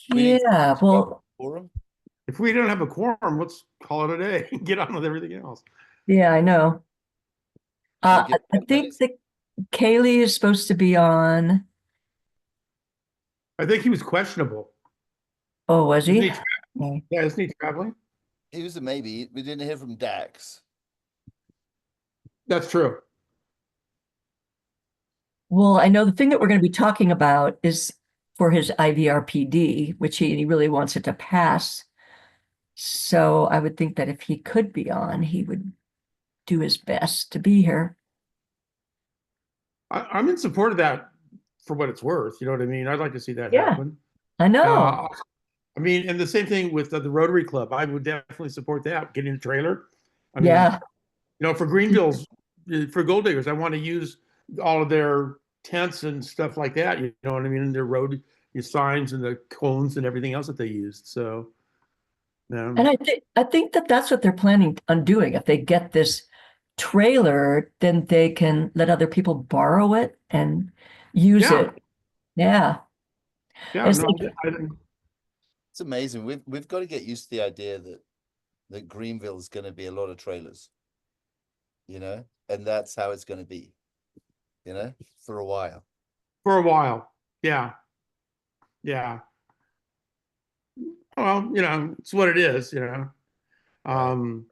We need Yeah, to have a well, forum. If we don't have a quorum, let's call it a day and get on with everything else. yeah, I know. Should we give I it a think minute? that Kaylee is supposed to be on. I think he was questionable. Oh, was Isn't he? he? Okay. Yeah, isn't he traveling? He was a maybe. We didn't hear from Dax. That's true. Well, I know the thing that we're going to be talking about is for his IVRPD, which he really wants it to pass. So I would think that if he could be on, he would do his best to be here. I'm in support of that for what it's worth. You know what I mean? I'd like to see that Yeah, happen. I know. Uh, I mean, and the same thing with the Rotary Club. I would definitely support that, getting a trailer. I mean, Yeah. for Greenville's, for Gold Diggers, I want to use all of their tents and stuff like that. You know what I mean? And their road signs and the cones and everything else that they used. So, And um, I think that that's what they're planning on doing. If they get this trailer, then they can let other people borrow it and use yeah, it. Yeah. yeah. It's No, like, It's amazing. We've got to get used to the idea that Greenville is going to be a lot of trailers, and that's how it's going to be, for a while. for a while. Yeah, yeah. Well, it's what it is. Right. Um,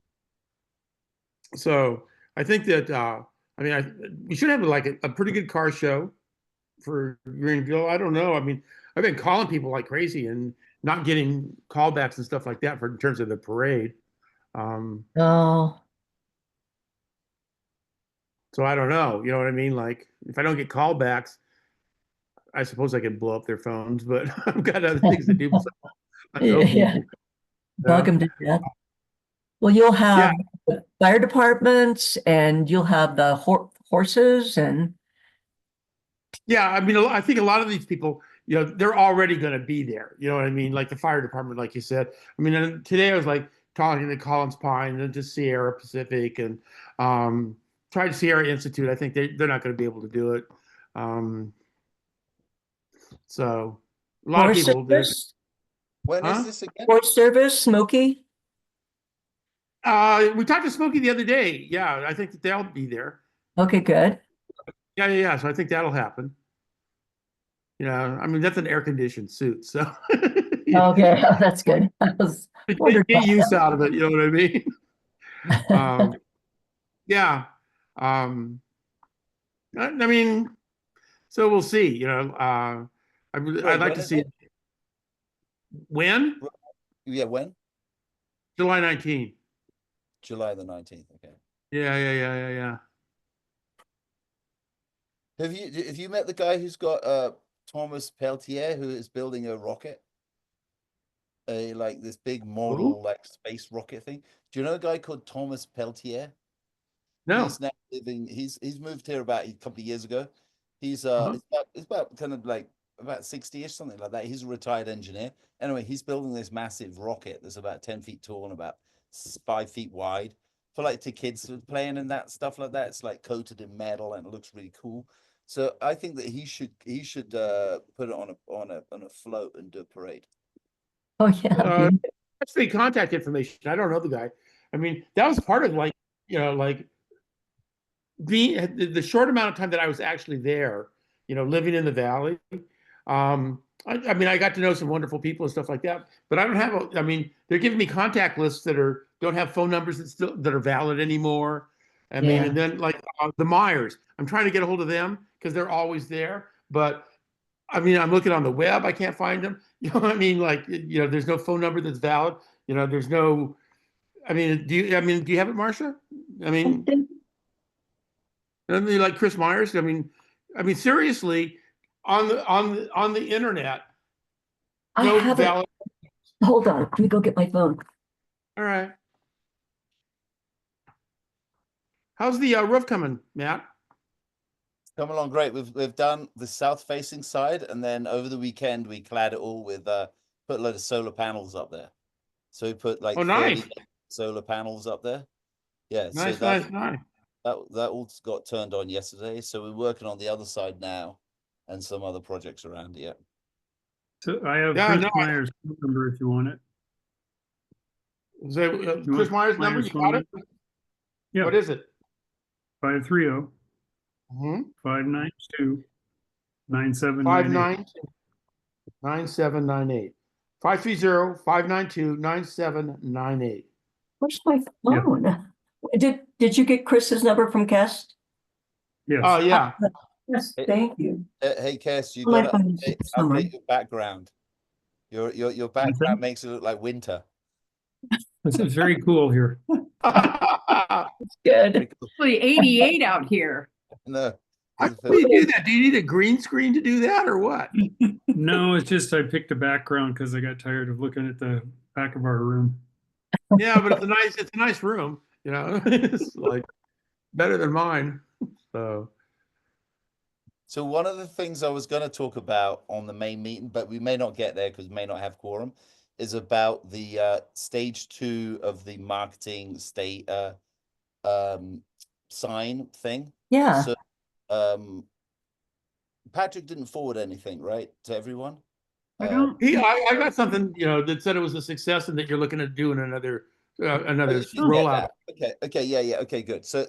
so I think that I mean, we should have like a pretty good car show for Greenville. I don't know. I mean, I've been calling people like crazy and not getting callbacks and stuff like that for in terms of the parade. Um, oh, so I don't know. You know what I mean? Like, if I don't get callbacks, I suppose I can blow up their phones, but I've got other things to do besides not know yeah, people. bug Yeah, them to death. Well, you'll yeah, have the fire departments and you'll have the horses and yeah. I mean, I think a lot of these people, they're already going to be there. You know what I mean? Like the fire department, like you said. I mean, and today I was like talking to Collins Pine and to Sierra Pacific and um, tried Sierra Institute. I think they're not going to be able to do it. Um, so a lot of horse people, service, When is huh? this again? horse service, Smoky. We talked to Smokey the other day. Yeah, I think that they'll be there. Okay, good. Yeah, yeah, yeah. So I think that'll happen. I mean, that's an air conditioned suit, so Okay, that's good. I was wondering get about use out of it. You know what I mean? Um, that. yeah. Um, I mean, so we'll see. I'd Sorry, like when to is see it? when Yeah, when? July 19th. July the 19th. Okay. Yeah, yeah, yeah, yeah, yeah. Have you met the guy who's got Thomas Peltier, who is building a rocket? Like this big Who? model like space rocket thing. Do you know a guy called Thomas Peltier? No. He's now living. He's moved here about a couple of years ago. He's Uh-huh. it's about kind of like about 60-ish, something like that. He's a retired engineer. Anyway, he's building this massive rocket that's about 10 feet tall and about 5 feet wide for like to kids playing and that stuff like that. It's like coated in metal and it looks really cool. So I think that he should put it on a float and do a parade. Oh yeah, Uh, that's the contact information. I don't know the guy. I mean, that was part of like, like the short amount of time that I was actually there, living in the valley. I mean, I got to know some wonderful people and stuff like that, but I don't have. I mean, they're giving me contact lists that don't have phone numbers that are valid anymore. I mean, yeah. and then like the Myers, I'm trying to get a hold of them because they're always there, but I mean, I'm looking on the web, I can't find them. You know what I mean? Like, there's no phone number that's valid. There's no. I mean, do you have it, Marcia? I I mean. think And then like Chris Myers. I mean, seriously, on the internet, I no have it. valid. Hold on, let me go get my phone. All right. How's the roof coming, Matt? Come along great. We've done the south facing side, and then over the weekend we clad it all with put a load of solar panels up there. So we put Oh, like nice, 30 solar panels up there. Yeah, so nice, that nice, nice. that all got turned on yesterday. So we're working on the other side now and some other projects around it. Yeah. So I have Yeah, Chris no, Meyer's phone number if you want it. Is that, You Chris want Meyer's number? You phone got it? Yeah. What is it? 530 Mm-hmm. 592 9798. 592-9798. 530-592-9798. Where's my Yeah. phone? Did you get Chris's number from Cass? Yes. Oh, yeah. Yes, Hey, thank you. Hey, Kes, you My gotta phone is somewhere. update your background. Your background makes it look like winter. This is very cool here. Good. Pretty cool. Actually 88 out here. No, How do you do that? Do you need a green screen to do that or what? No, it's just I picked a background because I got tired of looking at the back of our room. Yeah, but it's a nice room, you know. It's like better than mine. So one of the things I was going to talk about on the main meeting, but we may not get there because we may not have quorum, is about the stage 2 of the marketing state sign thing. Yeah. So Patrick didn't forward anything, right, to everyone? I don't. I got something, you know, that said it was a success and that you're looking at doing another Oh, you did get rollout. that. Okay, yeah, okay, good. So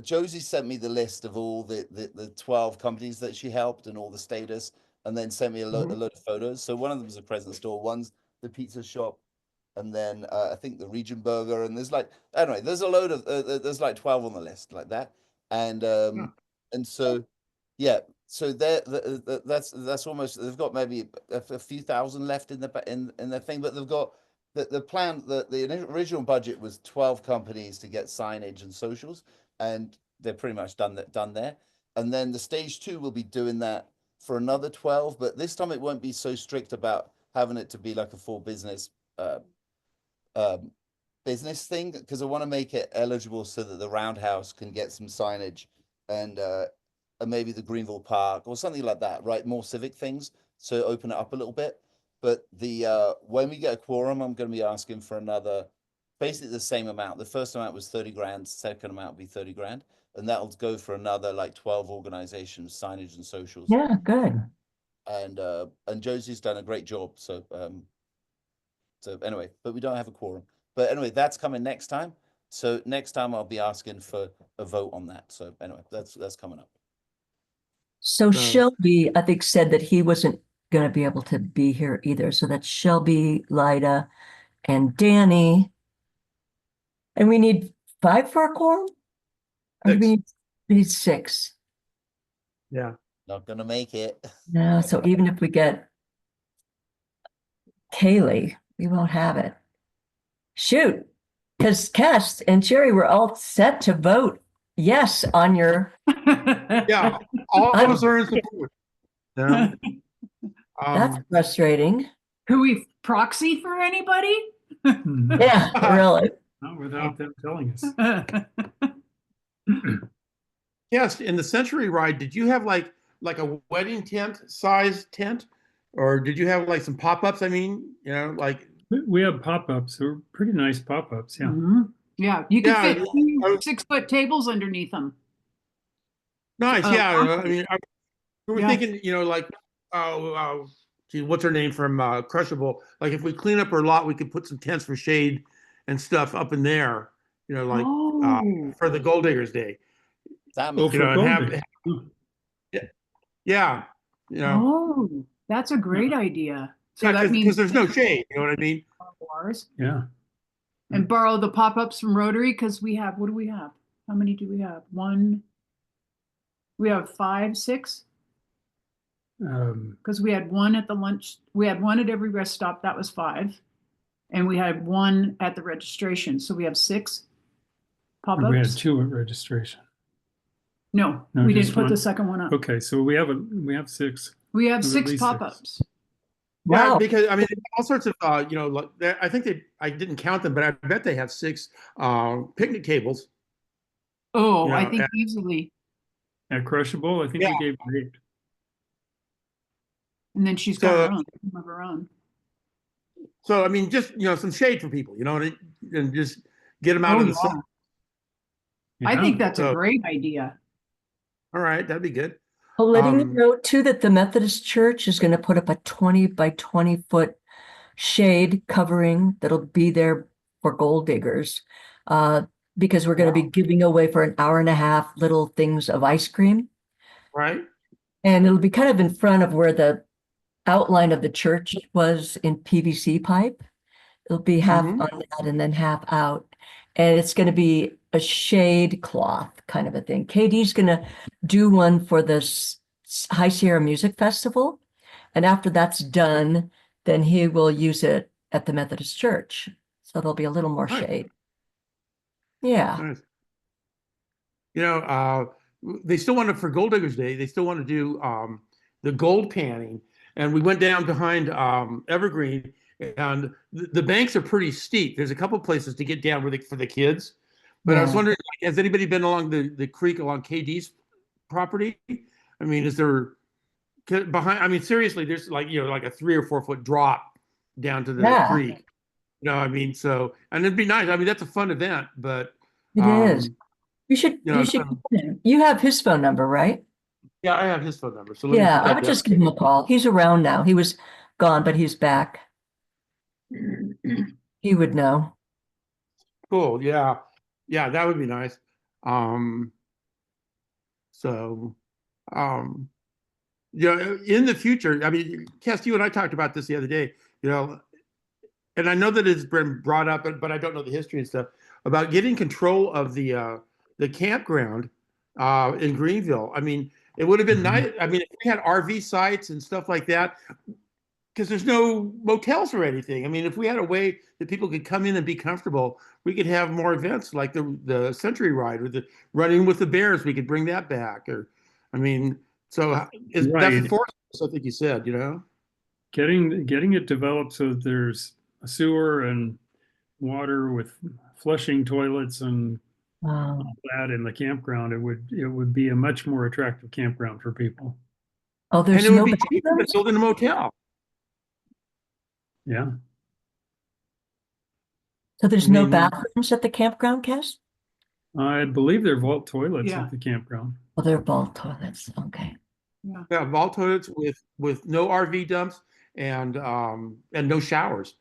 Josie sent me the list of all the 12 companies that she helped and all the status, and then sent me a load of photos. So one of them was a present store, one's the pizza shop, and then I think the Region Burger, and there's like, anyway, there's a load of there's like 12 on the list like that, and so yeah, so that's almost, they've got maybe a few thousand left in the thing, but they've got the plan. The original budget was 12 companies to get signage and socials, and they're pretty much done there. And then the stage 2 will be doing that for another 12, but this time it won't be so strict about having it to be like a full business business thing, because I want to make it eligible so that the Roundhouse can get some signage, and maybe the Greenville Park or something like that, right? More civic things, so open it up a little bit. But the when we get a quorum, I'm going to be asking for another, basically the same amount. The first amount was 30 grand, second amount will be 30 grand, and that'll go for another like 12 organizations, signage and socials. Yeah, good. And Josie's done a great job. So anyway, but we don't have a quorum. But anyway, that's coming next time. So next time I'll be asking for a vote on that. So anyway, that's coming up. So Shelby, I think, said that he wasn't going to be able to be here either. So that's Shelby, Lyda, and Danny. And we need 5 for a quorum? Or do we need 6? Yeah. Not gonna make it. No, so even if we get Kaylee, we won't have it. Shoot, because Cass and Jerry were all set to vote yes on your. Yeah, all of us are in support. Yeah. That's frustrating. Who we proxy for anybody? Yeah, really. Not without them telling us. Yes, in the Century Ride, did you have like a wedding tent size tent, or did you have like some pop-ups? I mean, you know, like We have pop-ups. They're pretty nice pop-ups. Yeah. Yeah, you could Yeah, fit 2 6-foot tables underneath them. nice. Yeah, I mean, we were Yeah. thinking, you know, like gee, what's her name from Crushable? Like if we clean up her lot, we could put some tents for shade and stuff up in there. You know, like for the Gold Diggers Day. That Oh, means You know, for and Gold Dig. yeah, you know, Oh, that's a great idea. So yeah, that because means there's no shade. You know what I mean? ours Yeah. and borrow the pop-ups from Rotary, because we have, what do we have? How many do we have? We have 5, 6, because we had 1 at the lunch. We had 1 at every rest stop. That was 5. And we had 1 at the registration. So we have 6 pop-ups. We had 2 at registration. No, No, we just didn't put the 1. second one up. Okay, so we have 6. We have At 6 least 6. pop-ups. Yeah, Wow. because I mean, all sorts of you know, like I think I didn't count them, but I bet they have 6 picnic tables. Oh, You I know, think easily. At Crushable, I think Yeah. we gave her 8. And then she's got So- her own of her own. So I mean, just you know, some shade for people, you know, and just get them out Oh, of the yeah. sun. I think that's a So- great idea. All right, that'd be good. Letting you Um, know too that the Methodist Church is going to put up a 20 by 20-foot shade covering that'll be there for gold diggers. Because we're going to be giving away for an hour and a half little things of ice cream. right? And it'll be kind of in front of where the outline of the church was in PVC pipe. It'll be half Mhm. on that and then half out. And it's going to be a shade cloth kind of a thing. KD's going to do one for the High Sierra Music Festival. And after that's done, then he will use it at the Methodist Church. So there'll be a little more Nice. shade. Yeah. Nice. They still want to, for Gold Diggers Day, they still want to do the gold panning. And we went down behind Evergreen, and the banks are pretty steep. There's a couple places to get down for the kids. But I was Yeah. wondering, has anybody been along the creek along KD's property? I mean, is there behind? I mean, seriously, there's like like a 3 or 4 foot drop down to the Yeah. creek. I mean, so, and it'd be nice. I mean, that's a fun event, but It is. You should so- call him. You have his phone number, right? yeah, I have his phone number. So let me Yeah, put I that would down. just give him a call. He's around now. He was gone, but he's back. He would know. Cool. Yeah. Yeah, that would be nice. Um, so, um, in the future, I mean, Cass, you and I talked about this the other day, and I know that it's been brought up, but I don't know the history and stuff about getting control of the campground in Greenville. I mean, it would have been nice. I mean, if we had RV sites and stuff like that, because there's no motels or anything. I mean, if we had a way that people could come in and be comfortable, we could have more events like the Century Ride or the Running with the Bears. We could bring that back. Or, I mean, so that's Right. the fourth. I think you said, Getting it developed so that there's a sewer and water with flushing toilets and Wow. that in the campground, it would be a much more attractive campground for people. Oh, and there's it would no be cheaper than bathrooms? building a motel. Yeah. So there's I no mean- bathrooms at the campground, Cass? I believe they're vault toilets Yeah. at the campground. Oh, they're vault toilets. Okay. Yeah, vault toilets with no RV dumps and no showers.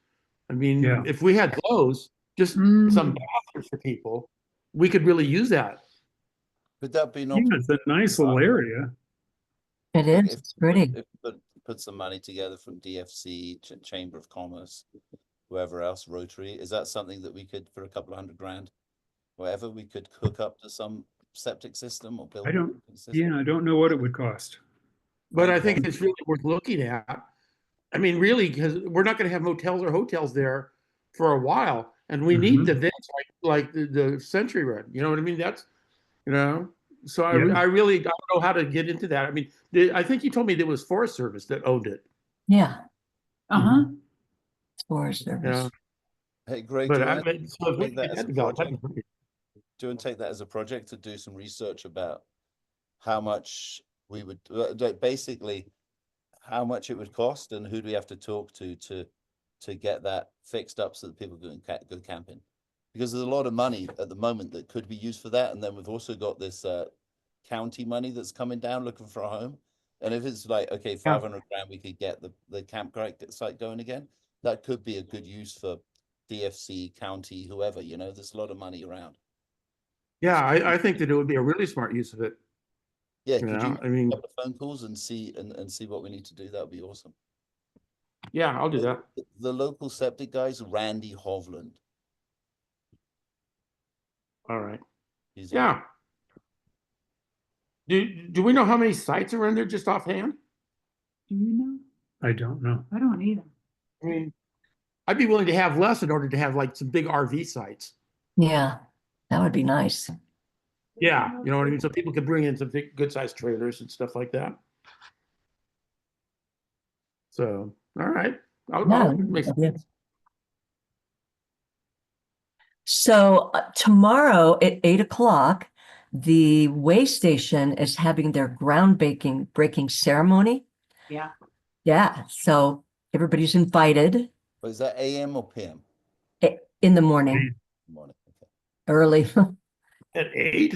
I mean, Yeah. if we had those, just Mm. some bathrooms for people, we could really use that. Could that be Yeah, not? it's a nice little area. It Look, is. It's pretty. If put some money together from DFC, Chamber of Commerce, whoever else, Rotary, is that something that we could, for a couple of $100,000, whatever, we could hook up to some septic system or build? I don't know what it would cost. But I think it's really worth looking at. I mean, really, because we're not going to have motels or hotels there for a while, and we need Mhm. events like the Century Run. You know what I mean? That's So Yeah. I really don't know how to get into that. I mean, I think you told me there was Forest Service that owned it. Yeah. Uh-huh. Forest Service. Yeah. Hey, Greg, But do you I want mean, so if we take that could as a get developed, project? that'd be great. to take that as a project to do some research about how much we would basically how much it would cost and who do we have to talk to get that fixed up so that people can go camping, because there's a lot of money at the moment that could be used for that. And then we've also got this county money that's coming down looking for a home. And if it's like, okay, 500,000, we could get the campground site going again. That could be a good use for DFC, county, whoever, there's a lot of money around. Yeah, I think that it would be a really smart use of it. Yeah, You could know, you I mean, make a couple of phone calls and see what we need to do? That would be awesome. yeah, I'll do that. The local septic guys, Randy Hovland. All right. He's Yeah. Do we know how many sites are in there just offhand? Do you know? I don't know. I don't either. I mean, I'd be willing to have less in order to have like some big RV sites. Yeah. That would be nice. Yeah, you know what I mean? So people could bring in some big, good sized trailers and stuff like that. So, all right. I'll make some. Yeah. So tomorrow at 8 o'clock, the way station is having their breaking ceremony. Yeah. Yeah. So everybody's invited But is that AM or PM? in the morning, Morning. Okay. early. At 8?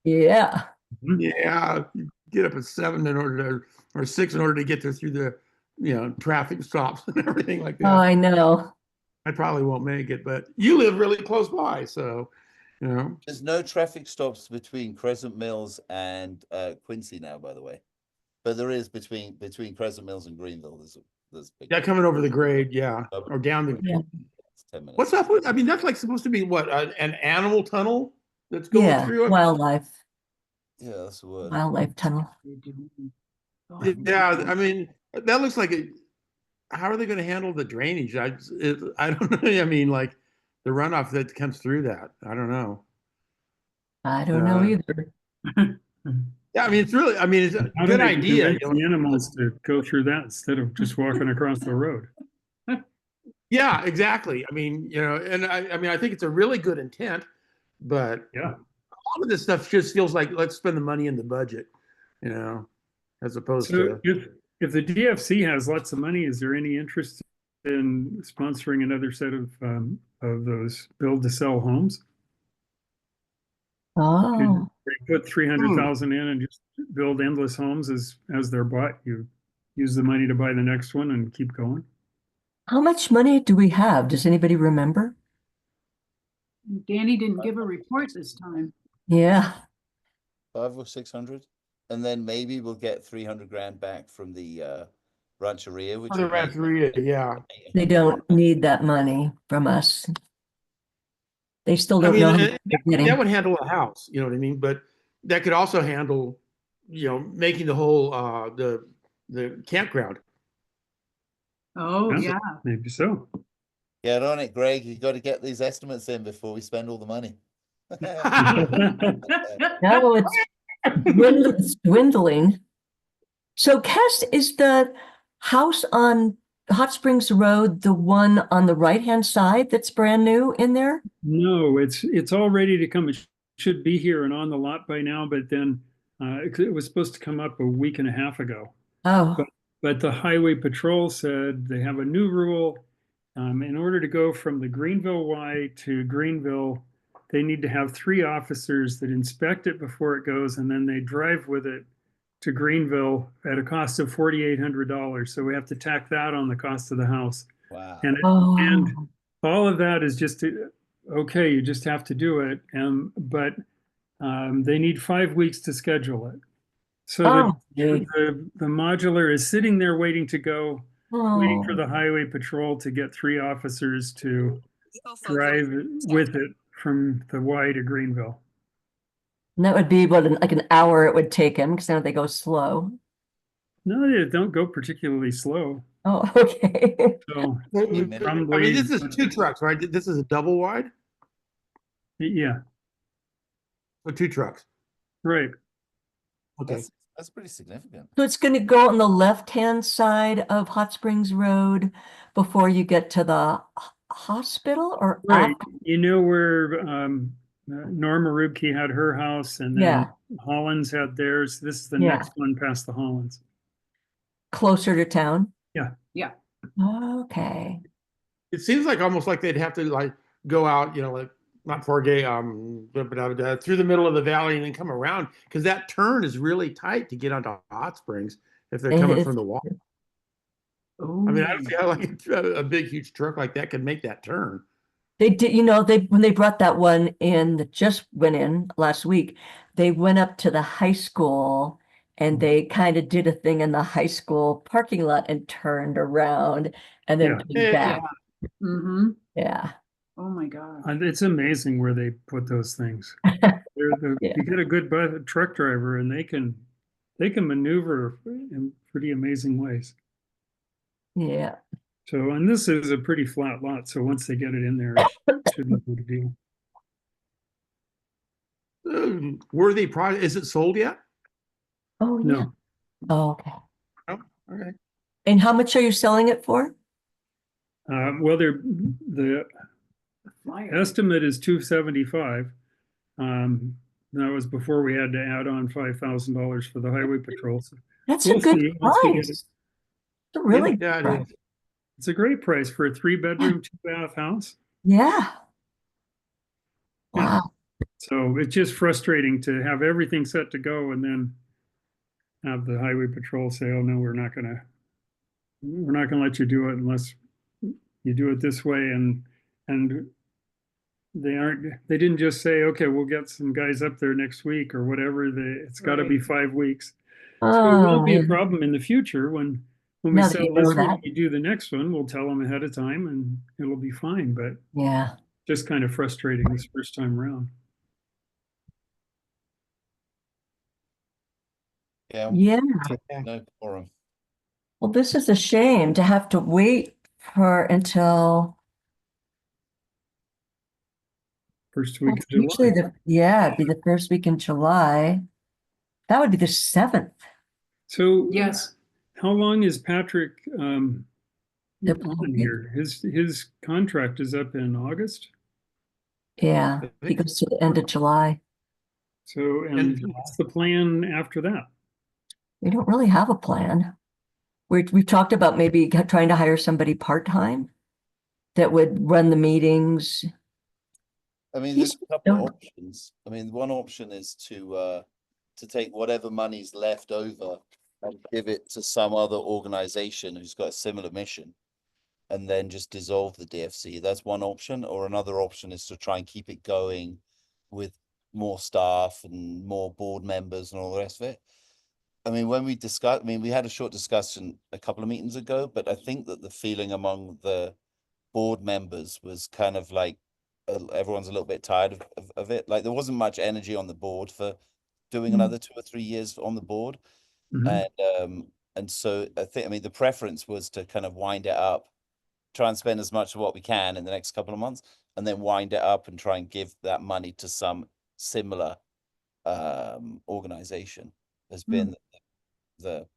Yeah. Yeah. get up at 7 in order to, or 6 in order to get there through the, traffic stops and everything like Oh, that. I know. I probably won't make it, but you live really close by, so, There's no traffic stops between Crescent Mills and Quincy now, by the way. But there is between Crescent Mills and Greenville. There's big. Yeah, coming over the grade, yeah, or down the. Yeah. It's 10 minutes. What's up with? I mean, that's like supposed to be what, an animal tunnel that's going Yeah, through it. wildlife Yeah, that's the word. tunnel. Yeah, I mean, that looks like it. How are they going to handle the drainage? I don't know. I mean, like the runoff that comes through that. I don't know. I don't know either. Yeah, I mean, it's really. I mean, it's a How do good they idea. convince the animals to go through that instead of just walking across the road? Yeah, exactly. I mean, and I mean, I think it's a really good intent, but Yeah. a lot of this stuff just feels like let's spend the money in the budget, as opposed So to. if the DFC has lots of money, is there any interest in sponsoring another set of those build to sell homes? Could Oh, they put 300,000 in and just build endless homes as they're bought? You use the money to buy the next one and keep going. how much money do we have? Does anybody remember? Danny didn't give a report this time. Yeah. 500 or 600, and then maybe we'll get 300 grand back from the Rancheria, which The will make- Rancheria, yeah. They don't need that money from us. They still I don't mean, know how and much they're getting. that would handle a house, you know what I mean? But that could also handle, making the whole the campground. Oh, Yeah. yeah. Maybe so. Get on it, Greg. You got to get these estimates in before we spend all the money. No, it's dwindling. So, Cass, is the house on Hot Springs Road the one on the right-hand side that's brand new in there? No, it's all ready to come. It should be here and on the lot by now, but then it was supposed to come up a week and a half ago. Oh, But the highway patrol said they have a new rule. In order to go from the Greenville Y to Greenville, they need to have 3 officers that inspect it before it goes, and then they drive with it to Greenville at a cost of $4,800. So we have to tack that on the cost of the house. Wow. And oh, all of that is just okay. You just have to do it. But they need 5 weeks to schedule it. So oh, the modular is sitting there waiting to go, waiting for oh. the highway patrol to get 3 officers to drive with it from the Y to Greenville. And that would be like an hour it would take him because now they go slow. No, they don't go particularly slow. Oh, okay. So I mean, probably, this is 2 trucks, right? This is a double wide, yeah, so 2 trucks. right. Okay. That's pretty significant. So it's going to go on the left-hand side of Hot Springs Road before you get to the hospital or Right. after? You know where Norma Rubke had her house and then Yeah. Hollins had theirs. This is the Yeah. next one past the Hollins. Closer to town? Yeah. Yeah. Okay. It seems like almost like they'd have to like go out, like not Forgay, through the middle of the valley and then come around because that turn is really tight to get onto Hot Springs if they're coming from the wall. I mean, I don't see how like a big, huge truck like that could make that turn. They did, when they brought that one in that just went in last week, they went up to the high school and they kind of did a thing in the high school parking lot and turned around and then Yeah. came back. Mm-hmm. Yeah. Oh, my God. And it's amazing where they put those things. Yeah. You get a good truck driver and they can maneuver in pretty amazing ways. Yeah. So, and this is a pretty flat lot. So once they get it in there, it shouldn't be a big deal. Worthy project. Is it sold yet? Oh, yeah. No, Oh, okay. Oh, okay. And how much are you selling it for? well, the Flyer. estimate is 275. That was before we had to add on $5,000 for the highway patrol. So That's we'll a good see once we get price. it. It's a really good Yeah, it price. is. It's a great price for a 3-bedroom, 2-bath house. Yeah. Yeah. Wow. So it's just frustrating to have everything set to go and then have the highway patrol say, oh, no, we're not gonna let you do it unless you do it this way. And they didn't just say, okay, we'll get some guys up there next week or whatever. It's got to be Right. 5 weeks. So it Oh, will be a yeah. problem in the future when we Now that sell you know this one, that. we do the next one, we'll tell them ahead of time and it'll be fine, but Yeah. just kind of frustrating this first time around. Yeah, Yeah. no quorum. Well, this is a shame to have to wait until First well, week of it's usually July. it'd be the first week in July. That would be the 7th. So Yes. how long is Patrick Yep. on here? His contract is up in August. Yeah, I he think goes to the end of July. So, End of and July. what's the plan after that? We don't really have a plan. We've talked about maybe trying to hire somebody part-time that would run the meetings. I mean, He's- there's a couple of no. options. I mean, one option is to take whatever money's left over and give it to some other organization who's got a similar mission, and then just dissolve the DFC. That's one option. Or another option is to try and keep it going with more staff and more board members and all the rest of it. I mean, when we discussed, I mean, we had a short discussion a couple of meetings ago, but I think that the feeling among the board members was kind of like everyone's a little bit tired of it. Like there wasn't much energy on the board for doing another 2 or 3 years on the board. Mhm. And so I mean, the preference was to kind of wind it up, try and spend as much of what we can in the next couple of months, and then wind it up and try and give that money to some similar organization. Has been the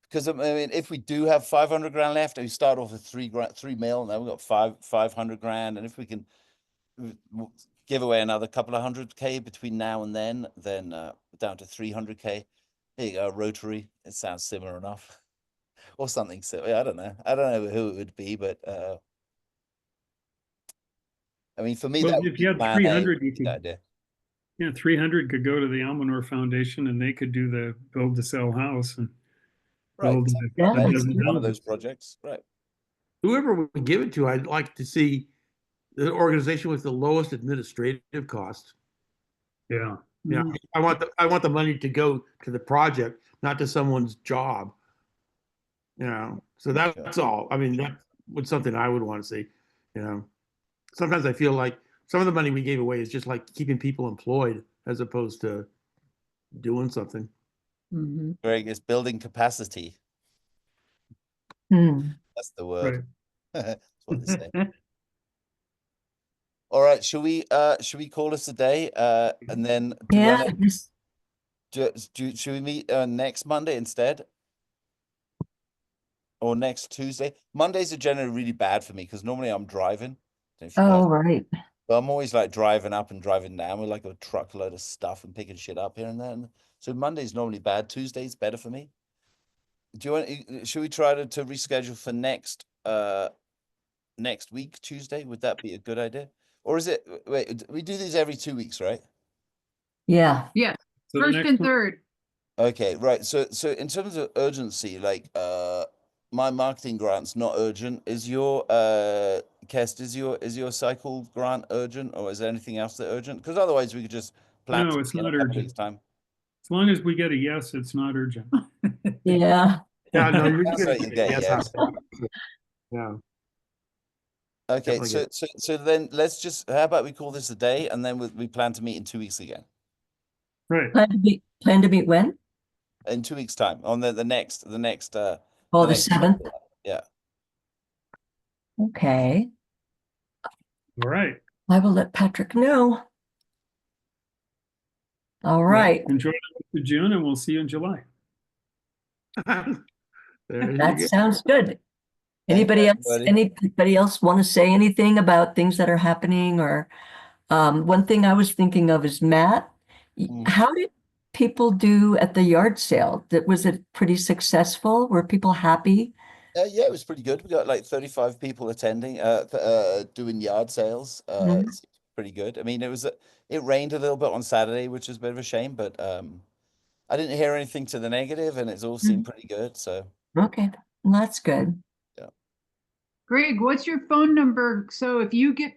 because I mean, if we do have 500 grand left, we start off with 3 mil, now we've got 500 grand, and if we can give away another couple of 100K between now and then down to 300K. There you go, Rotary. It sounds similar enough, or something silly. I don't know who it would be, but I mean, for me, Well, that if would you be had plan 300, A. you could, Idea. yeah, 300 could go to the Almanor Foundation and they could do the build to sell house and Right, build Yeah, that that's is dozen one of houses. those projects, right? whoever we give it to, I'd like to see the organization with the lowest administrative cost. Yeah. Yeah, I want the money to go to the project, not to someone's job. So that's all. I mean, that was something I would want to see. Sometimes I feel like some of the money we gave away is just like keeping people employed as opposed to doing something. Mhm. Greg is building capacity. Hmm. That's the word. Right. That's what they say. All right, should we call this a day? And then to Yeah, run it, should we meet next Monday instead? Or next Tuesday? Mondays are generally really bad for me because normally I'm driving. Don't know if you guys, oh, right. but I'm always like driving up and driving down with like a truckload of stuff and picking shit up here and there. So Monday's normally bad. Tuesday's better for me. Do you want? Should we try to reschedule for next week Tuesday? Would that be a good idea? Or is it? Wait, we do these every 2 weeks, right? Yeah. Yes, So the first next and one, third. Okay, right. So in terms of urgency, like my marketing grant's not urgent. Is your Kest, is your cycle grant urgent, or is there anything else that urgent? Because otherwise we could just plan no, it's in a not couple urgent. weeks time. As long as we get a yes, it's not urgent. Yeah. Yeah, no, you're Sounds gonna like you get yes, yes. yeah. Okay, Definitely so then let's just, how about we call this a day, and then we plan to meet in 2 weeks again. Right. Plan to meet when? In 2 weeks time, on the next Oh, the the next 7th. yeah. Okay. All right. I will let Patrick know. All right. Enjoy the June and we'll see you in July. There you That go. sounds good. Thank you, everybody. Anybody else want to say anything about things that are happening or one thing I was thinking of is Matt, Mm. how did people do at the yard sale? Was it pretty successful? Were people happy? Yeah, it was pretty good. We got like 35 people attending, doing yard sales. Mhm. It's pretty good. I mean, it rained a little bit on Saturday, which is a bit of a shame, but I didn't hear anything to the negative, and it's all seemed pretty good. So Okay, well, that's good. Greg, what's your phone number? So if you get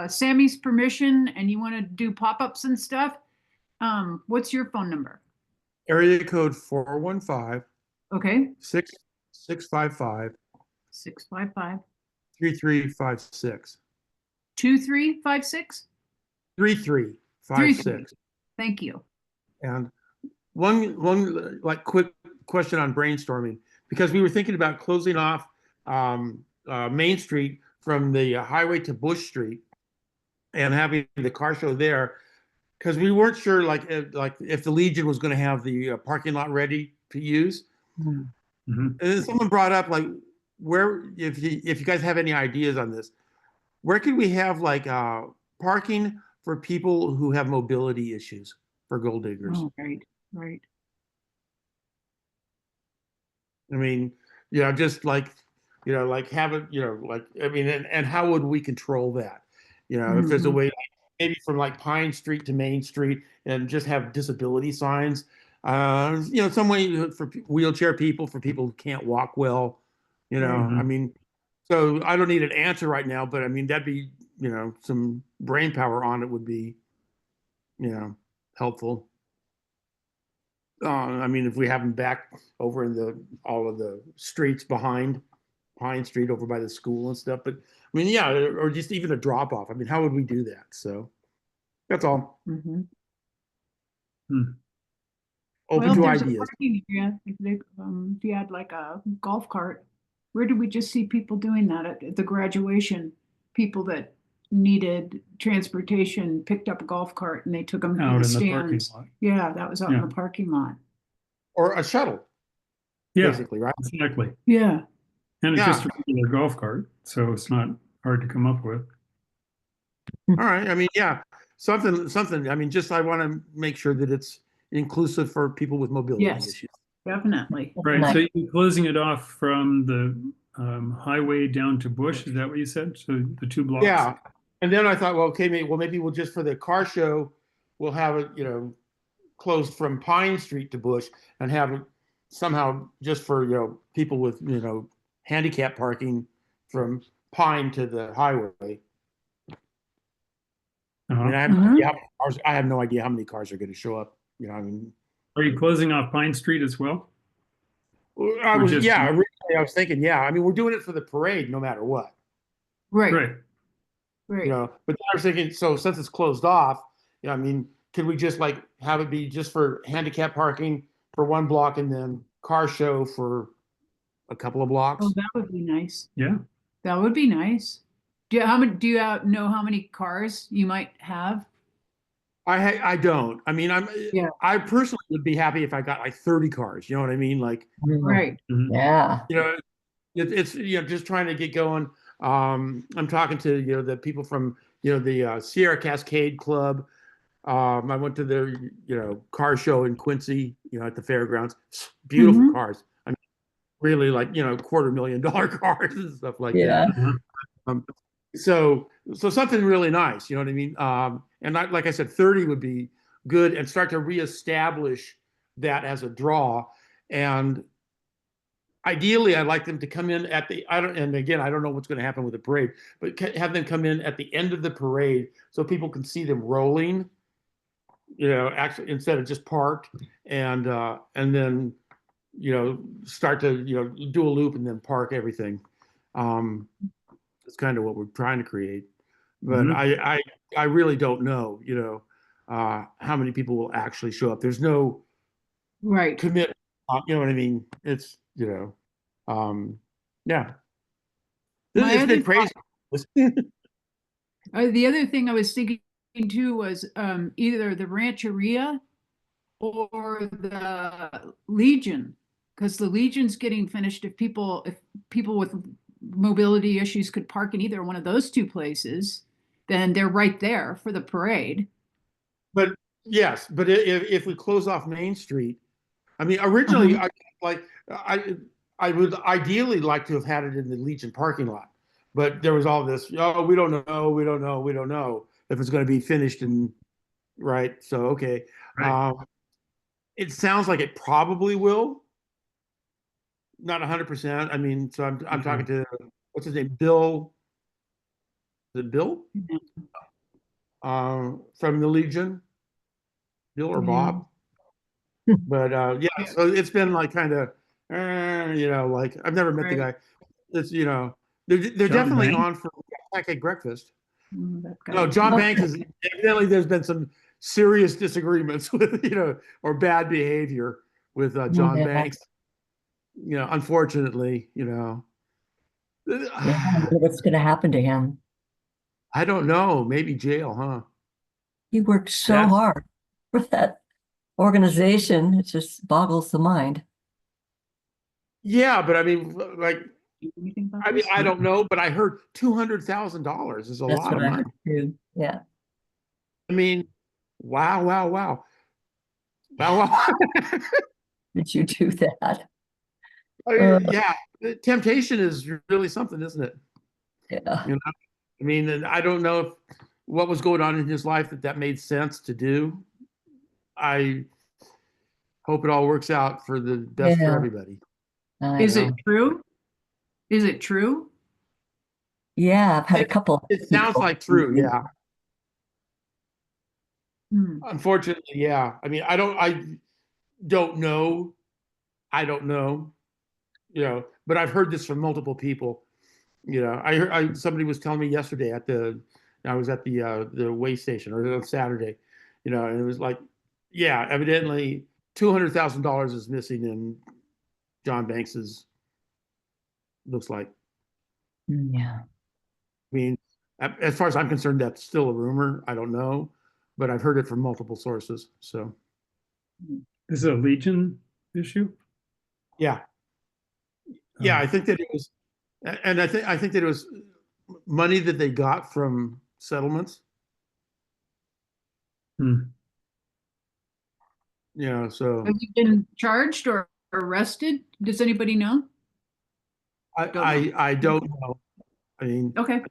Sammy's permission and you want to do pop-ups and stuff, what's your phone number? Area code 415 Okay, 655 655 3356. 2356. 3356. Thank you. And one like quick question on brainstorming, because we were thinking about closing off Main Street from the highway to Bush Street and having the car show there, because we weren't sure if the Legion was going to have the parking lot ready to use. Mhm. And then someone brought up like, where, if you guys have any ideas on this, where could we have like parking for people who have mobility issues for gold diggers? Oh, right, right. I mean, just like, like have it, like, I mean, and how would we control that? If there's a way, like, maybe from like Pine Street to Main Street and just have disability signs, some way for wheelchair people, for people who can't walk well, I mean, so I don't need an answer right now, but I mean, that'd be, some brain power on it would be, helpful. I mean, if we have them back over in all of the streets behind Pine Street over by the school and stuff, but I mean, yeah, or just even a drop off. I mean, how would we do that? So that's all. Mm-hmm. Open to there's ideas. A parking area, if you had like a golf cart, where did we just see people doing that at the graduation? People that needed transportation picked up a golf cart and they took them to Out the in the parking stands. lot. Yeah, that was out in Yeah. the parking lot. Or a shuttle, Yeah, basically, right? exactly. Yeah. And it's Yeah. just a regular golf cart, so it's not hard to come up with. All right. I mean, yeah, something. I mean, just I want to make sure that it's inclusive for people with mobility Yes. issues. Definitely. Right, Nice. so you're closing it off from the highway down to Bush, is that what you said? So the 2 blocks? Yeah. And then I thought, well, okay, maybe we'll just for the car show, we'll have it, closed from Pine Street to Bush and have it somehow just for, people with, handicap parking from Pine to the highway. I mean, I have no idea how many cars are going to show up. I mean, Are you closing off Pine Street as well? originally I was thinking, yeah, I mean, we're doing it for the parade no matter what. Right. Right. Right. But then I was thinking, so since it's closed off, I mean, could we just like have it be just for handicap parking for 1 block and then car show for a couple of blocks? Oh, that would be nice. Yeah. That would be nice. Do you know how many cars you might have? I don't. I mean, Yeah. I personally would be happy if I got like 30 cars. You know what I mean? Like, Right. Yeah. it's just trying to get going. I'm talking to the people from the Sierra Cascade Club. I went to their car show in Quincy, at the fairgrounds. Beautiful cars. I mean, really like $250,000 cars and stuff like Yeah. that. So something really nice. You know what I mean? And like I said, 30 would be good and start to reestablish that as a draw. And ideally, I'd like them to come in and again, I don't know what's going to happen with the parade, but have them come in at the end of the parade so people can see them rolling, actually instead of just parked and then, start to, do a loop and then park everything. That's kind of what we're trying to create. But I really don't know, how many people will actually show up. There's no Right. commitment. You know what I mean? It's, yeah. It's been crazy. The other thing I was thinking too was either the Rancheria or the Legion, because the Legion's getting finished. If people with mobility issues could park in either one of those 2 places, then they're right there for the parade. But yes, but if we close off Main Street, I mean, originally, I would ideally like to have had it in the Legion parking lot, but there was all this, we don't know if it's going to be finished right. So, okay. Right. It sounds like it probably will. Not 100%. I mean, so I'm talking to, what's his name? Bill. Is it Bill? From the Legion. Bill or Yeah. Bob. But yeah, so it's been like kind of, like I've never met the guy. It's they're John definitely Banks? on for pancake breakfast. That guy No, is- John Okay. Banks is evidently there's been some serious disagreements with or bad behavior with John Yeah. Banks. Unfortunately, Yeah, I wonder what's going to happen to him? I don't know. Maybe jail, huh? He worked so That's- hard for that organization. It just boggles the mind. Yeah, but I mean, like, Anything about I mean, this? I don't know, but I heard $200,000 is a That's lot what of I money. heard too. Yeah. I mean, wow, wow, wow. Wow, wow. Did you do that? I mean, yeah, temptation is really something, isn't it? Yeah. You know, I mean, and I don't know if what was going on in his life that made sense to do. I hope it all works out for the best for Yeah. everybody. I Is it know. true? Is it true? Yeah, I've had a couple It sounds people. like true, yeah. Hmm. Unfortunately, yeah. I mean, I don't know. I don't know, but I've heard this from multiple people. Somebody was telling me yesterday I was at the way station or on Saturday, and it was like, yeah, evidently $200,000 is missing in John Banks's, looks like. Yeah. I mean, as far as I'm concerned, that's still a rumor. I don't know, but I've heard it from multiple sources. So, This is a Legion issue? yeah. Yeah, Oh. I think that it was, and I think that it was money that they got from settlements. Hmm. So Have you been charged or arrested? Does anybody know? Don't know. I don't know. I mean, Okay.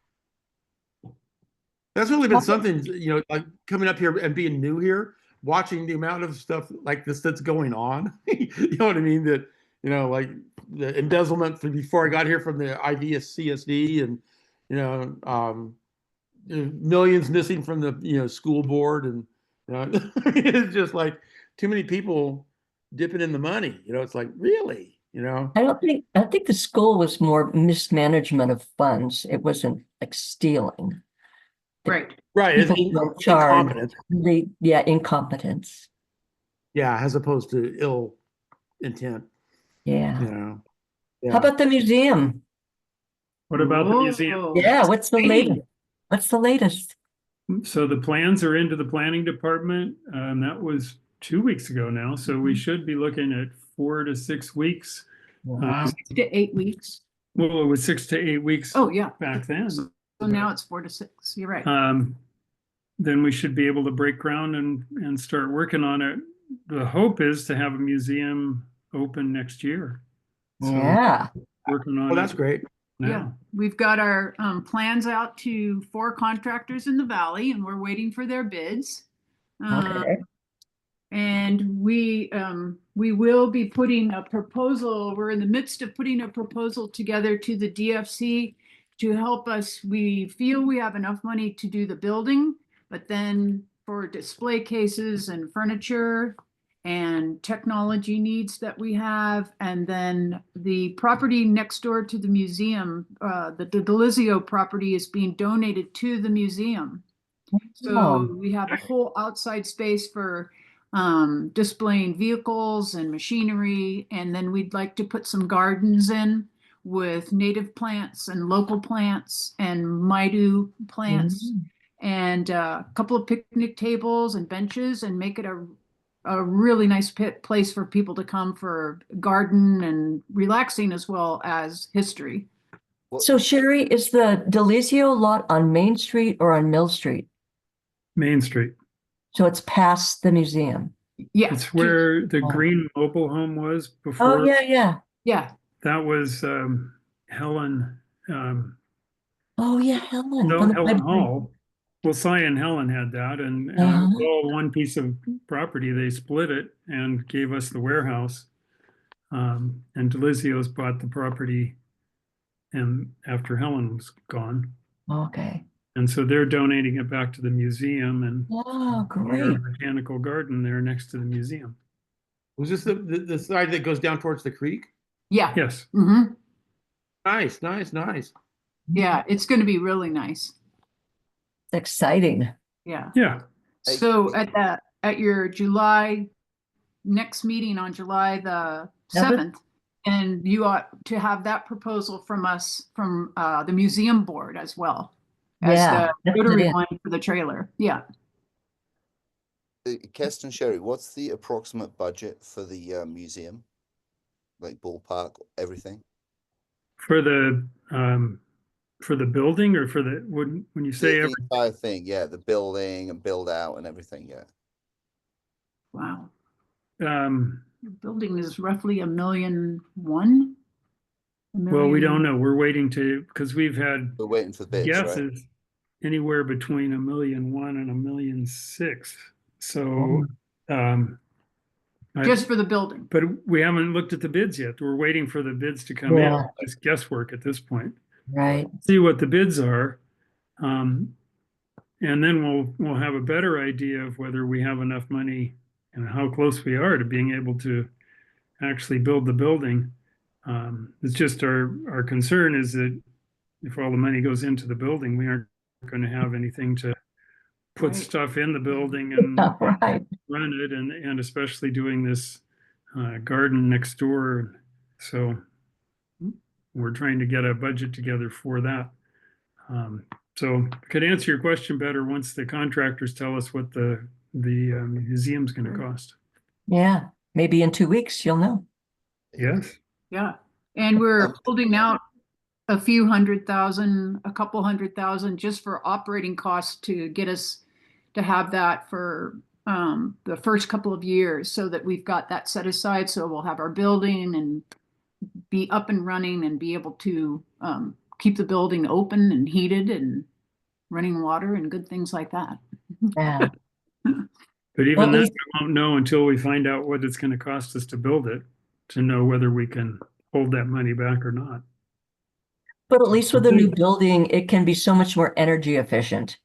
that's really been something, like coming up here and being new here, watching the amount of stuff like this that's going on. You know what I mean? That, like the embezzlement from before I got here from the IVSCSD and, millions missing from the, school board. And, it's just like too many people dipping in the money. It's like, really, I think the school was more mismanagement of funds. It wasn't like stealing. Right. Right. It's People weren't charged. incompetent. Yeah, incompetence. Yeah. As opposed to ill intent, Yeah. Yeah. How about the museum? What about the museum? Whoa. Yeah, what's the Exciting. latest? What's the latest? So the plans are into the planning department. That was 2 weeks ago now. So we should be looking at 4 to 6 weeks. Wow. 6 to 8 weeks. Well, it was 6 to 8 weeks Oh, yeah. back then. So now it's 4 to 6. You're right. Then we should be able to break ground and start working on it. The hope is to have a museum open next year. So Yeah. working on Well, that's it great. now. Yeah, we've got our plans out to 4 contractors in the valley, and we're waiting for their bids. Okay. And we will be putting a proposal. We're in the midst of putting a proposal together to the DFC to help us. We feel we have enough money to do the building, but then for display cases and furniture and technology needs that we have, and then the property next door to the museum, the Delizio property is being donated to the museum. So Oh. we have a whole outside space for displaying vehicles and machinery, and then we'd like to put some gardens in with native plants and local plants and Maidu plants and a couple of picnic tables and benches, and make it a really nice place for people to come for garden and relaxing as well as history. So Sherry, is the Delizio lot on Main Street or on Mill Street? Main Street. So it's past the museum. Yeah. It's where the Oh. green mobile home was Oh, before. yeah. Yeah. That was Helen Oh, yeah, Helen. no, from the Helen library. Hall. Well, Cy and Helen had that, and it was Uh-huh. all one piece of property. They split it and gave us the warehouse. And Delizio's bought the property and after Helen was gone. Okay. And so they're donating it back to the museum and Oh, we have great. a botanical garden there next to the museum. Was this the side that goes down towards the creek? Yeah. Yes. Hmm. Nice, nice, nice. Yeah, it's going to be really nice. Exciting. Yeah. Yeah. Hey, So at your July next meeting on July the 7th, and you ought to have that proposal from us from the museum board as well as Yeah. the That's rotary it. one for the trailer. Yeah. Keston, Sherry, what's the approximate budget for the museum? Like ballpark, everything? For the building or for the when you say The entire thing, yeah, the building and build out and everything, yeah. Wow. um, The building is roughly $1.1 million. well, we don't know. We're waiting because we've had We're waiting for bids, right? guesses anywhere between $1.1 million and $1.6 million. So, Just for the building. but we haven't looked at the bids yet. We're waiting for the bids to come in. Yeah. It's guesswork at this point. Right. See what the bids are. And then we'll have a better idea of whether we have enough money and how close we are to being able to actually build the building. It's just our concern is that if all the money goes into the building, we aren't going to have anything to put Right. stuff in the building and Right. run it, and especially doing this garden next door. So we're trying to get a budget together for that. So I could answer your question better once the contractors tell us what the museum's going to cost. Yeah. Maybe in 2 weeks you'll know. Yes. Yeah. And we're Um, holding out a few $100,000, a couple $100,000 just for operating costs to get us to have that for the first couple of years so that we've got that set aside. So we'll have our building and be up and running and be able to keep the building open and heated and running water and good things like that. Yeah. But even Well, at that, least- we won't know until we find out what it's going to cost us to build it, to know whether we can hold that money back or not. But at least with a new building, it can be so much more energy efficient.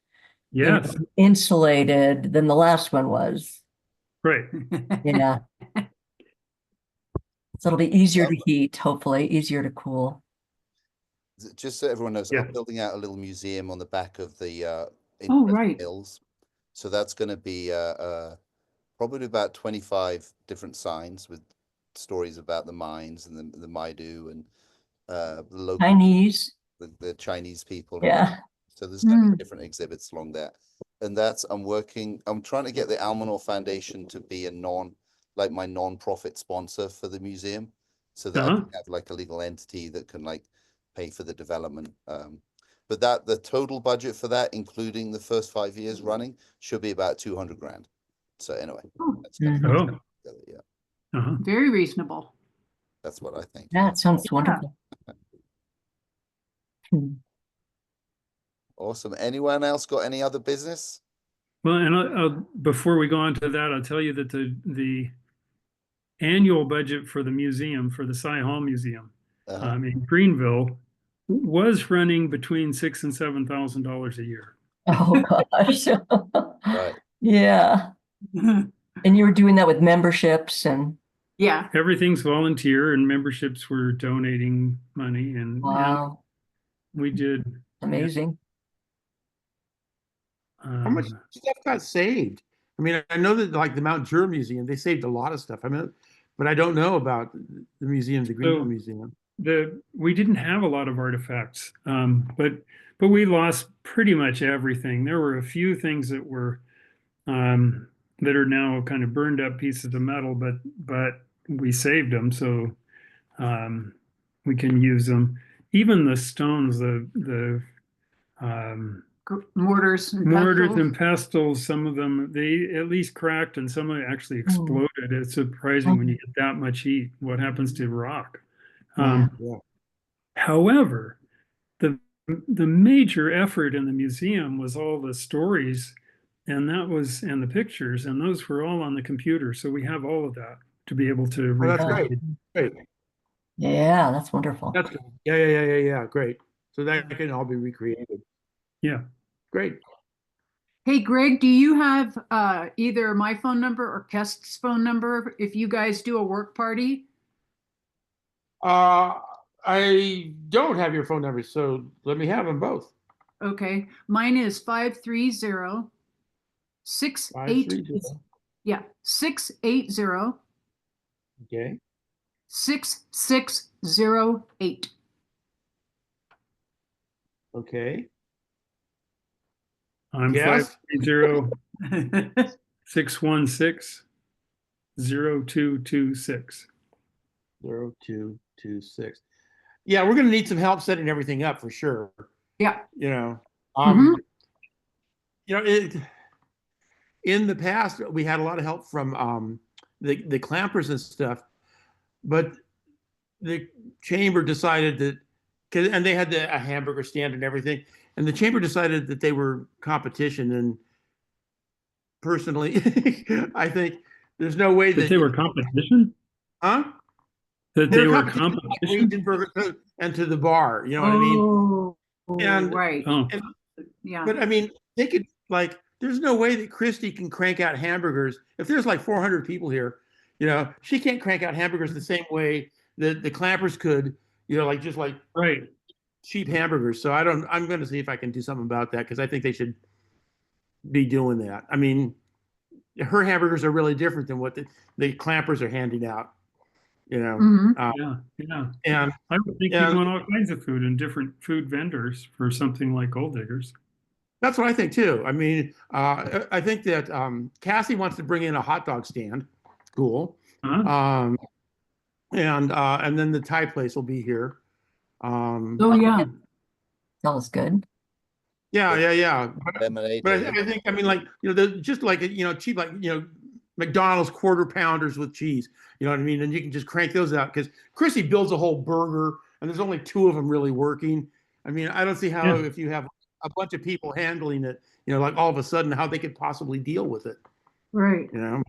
You know, Yes, insulated than the last one was. right. Yeah. So it'll be easier to heat, hopefully, easier to cool. Just so everyone knows, Yeah. I'm building out a little museum on the back of the Oh, Interest right. Hills. So that's going to be probably about 25 different signs with stories about the mines and the Maidu and the local Chinese. the Chinese people. Yeah. So there's going to Mm. be different exhibits along there. And that's, I'm trying to get the Almanor Foundation to be my non-profit sponsor for the museum. So that I Uh-huh. can have like a legal entity that can like pay for the development. But the total budget for that, including the first 5 years running, should be about 200 grand. So anyway, Oh. that's gonna Mhm. Oh, come together, yeah, uh-huh. Very reasonable. that's what I think. That sounds wonderful. Hmm. Awesome. Anyone else got any other business? Well, and before we go on to that, I'll tell you that the annual budget for the museum, for the Cy Hall Museum, in Greenville, was running between $6,000 and $7,000 a year. Oh, gosh. Right. Yeah. And you were doing that with memberships and Yeah. Everything's volunteer, and memberships were donating money, and wow, we did. amazing. How much stuff got saved? I mean, I know that like the Mount Jura Museum, they saved a lot of stuff. I mean, but I don't know about the museum, the Greenville Museum. We didn't have a lot of artifacts, but we lost pretty much everything. There were a few things that were that are now kind of burned up pieces of metal, but we saved them, so we can use them. Even the stones, the Mortars and mortars pestles. and pestles, some of them they at least cracked, and some of it actually exploded. It's surprising when you get that much heat, what happens to rock. Yeah. Yeah. However, the the major effort in the museum was all the stories, and the pictures, and those were all on the computer. So we have all of that to be able to Oh, that's read. great. Great. Yeah, that's wonderful. That's good. Yeah. Great. So that can all be recreated. Yeah. Great. Hey, Greg, do you have either my phone number or Kest's phone number if you guys do a work party? I don't have your phone number, so let me have them both. Okay, mine is 530 68 530. yeah, 680 Okay. 6608. Okay. I'm Yes. 530-616-0226. 0226. Yeah, we're gonna need some help setting everything up for sure. Yeah. You know, Mhm. In the past we had a lot of help from the clampers and stuff, but the chamber decided that, and they had a hamburger stand and everything, and the chamber decided that they were competition. And personally, I think there's no way That they were competition? huh? That They they were were competition to competition? Region Burger and to the bar. You know what I mean? Oh, And- right. Oh, And, Yeah. but I mean, they could, like, there's no way that Christy can crank out hamburgers. If there's like 400 people here, she can't crank out hamburgers the same way that the clampers could, like just like right. cheap hamburgers. So I'm going to see if I can do something about that, because I think they should be doing that. I mean, her hamburgers are really different than what the clampers are handing out, Mhm. Yeah. and I would think you'd want all kinds of food and different food vendors for something like Gold Diggers. that's what I think too. I mean, I think that Cassie wants to bring in a hot dog stand. Cool. Huh? And then the Thai place will be here. Oh, yeah. That was good. Yeah. Lemonade. But I think, I mean, like, just like, cheap, like, McDonald's quarter pounders with cheese. You know what I mean? And you can just crank those out, because Chrissy builds a whole burger and there's only 2 of them really working. I mean, I don't see how, Yeah. if you have a bunch of people handling it, like all of a sudden, how they could possibly deal with it. Right. It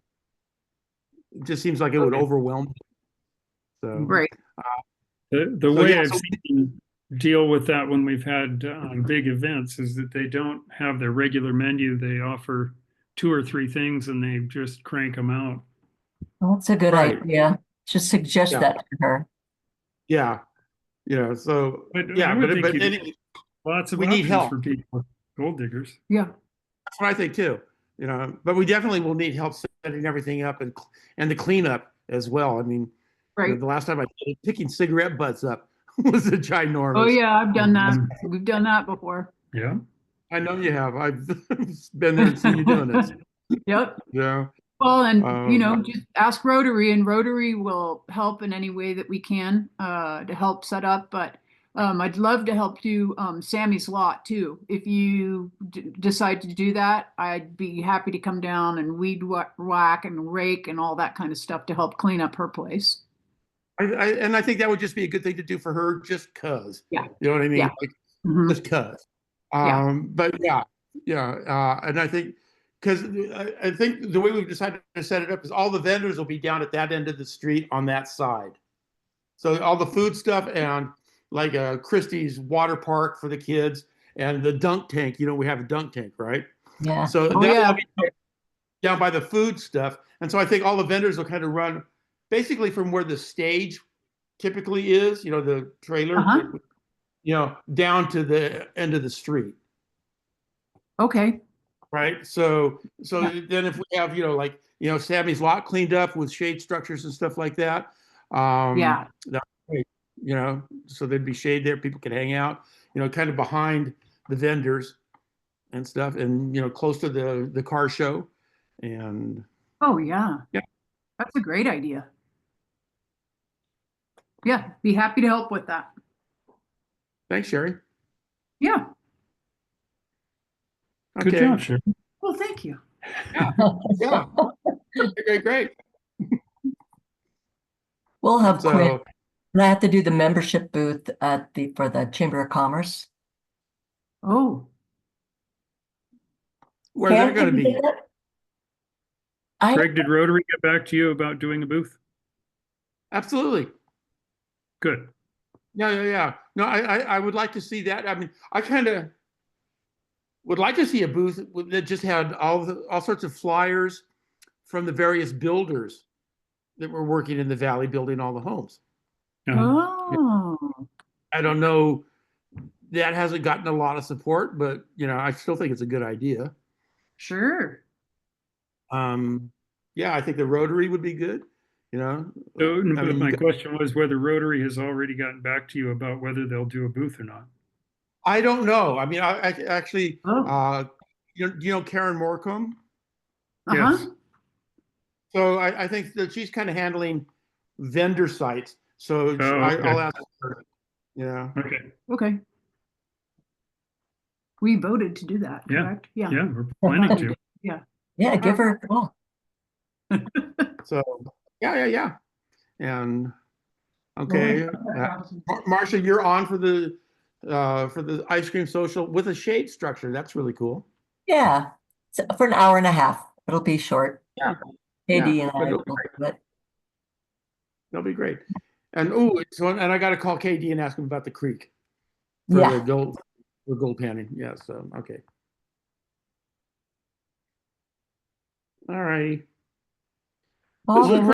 just seems like it would Okay. overwhelm. So, Right. The So, way yeah, I've so- seen deal with that when we've had big events is that they don't have their regular menu. They offer 2 or 3 things and they just crank them out. Well, that's a good Right. idea. Just suggest Yeah. that to her. yeah, so, But yeah, I would think but you'd anyway, lots of we need options help. for people with Gold Diggers. Yeah. that's what I think too. But we definitely will need help setting everything up and the cleanup as well. I mean, Right. the last time I did it, picking cigarette butts up was a ginormous. Oh, yeah, I've done that. Mhm. We've done that before. Yeah. I know you have. I've been there and seen you doing it. Yep. Yeah. Well, and just ask Rotary, and Rotary will help in any way that we can to help set up. But I'd love to help do Sammy's lot too. If you decide to do that, I'd be happy to come down and weed whack and rake and all that kind of stuff to help clean up her place. And I think that would just be a good thing to do for her, just cause. Yeah. You know what I mean? Yeah. Like, Mhm. just cause. Yeah. But yeah. And I think, because I think the way we've decided to set it up is all the vendors will be down at that end of the street on that side. So all the food stuff, and like Christie's water park for the kids, and the dunk tank. We have a dunk tank, right? Yeah. So Oh, that'll yeah. all be down by the food stuff. And so I think all the vendors will kind of run basically from where the stage typically is, the trailer, Uh-huh. down to the end of the street. Okay. Right. So Yeah. then if we have, Sammy's lot cleaned up with shade structures and stuff like that. Yeah. That's great, so there'd be shade there. People could hang out, kind of behind the vendors and stuff, and, close to the car show. And Oh, yeah. Yeah. That's a great idea. Yeah, be happy to help with that. thanks, Sherry. Yeah. Good Okay. job, Sharon. Well, thank you. Yeah. Great. We'll have Quinn. So, And I have to do the membership booth for the Chamber of Commerce. Oh, Where's that Can going to you be? do that? I, Greg, did Rotary get back to you about doing a booth? Absolutely. Good. Yeah. No, I would like to see that. I mean, I kind of would like to see a booth that just had all sorts of flyers from the various builders that were working in the valley building all the homes. Uh-huh. oh, I don't know, that hasn't gotten a lot of support, but I still think it's a good idea. sure. Yeah, I think the Rotary would be good. So, I but mean, my question was whether Rotary has already gotten back to you about whether they'll do a booth or not. I don't know. I mean, I actually, Oh, you know Karen Morcombe? uh-huh. Yes. So I think that she's kind of handling vendor sites. So Oh, I'll okay. ask her. Yeah. Okay. Okay. We voted to do that, Yeah. correct? Yeah. Yeah, we're planning to. Yeah. yeah, give her a call. So yeah. And okay, Marcia, you're on for the ice cream social with a shade structure. That's really cool. Yeah, so for an hour and a half. It'll be short. Yeah. Katie Yeah, and but I will do it. that'll be great. And I got to call KD and ask him about the creek for the Yeah. gold panning. Yeah. So okay. All righty. Well, This was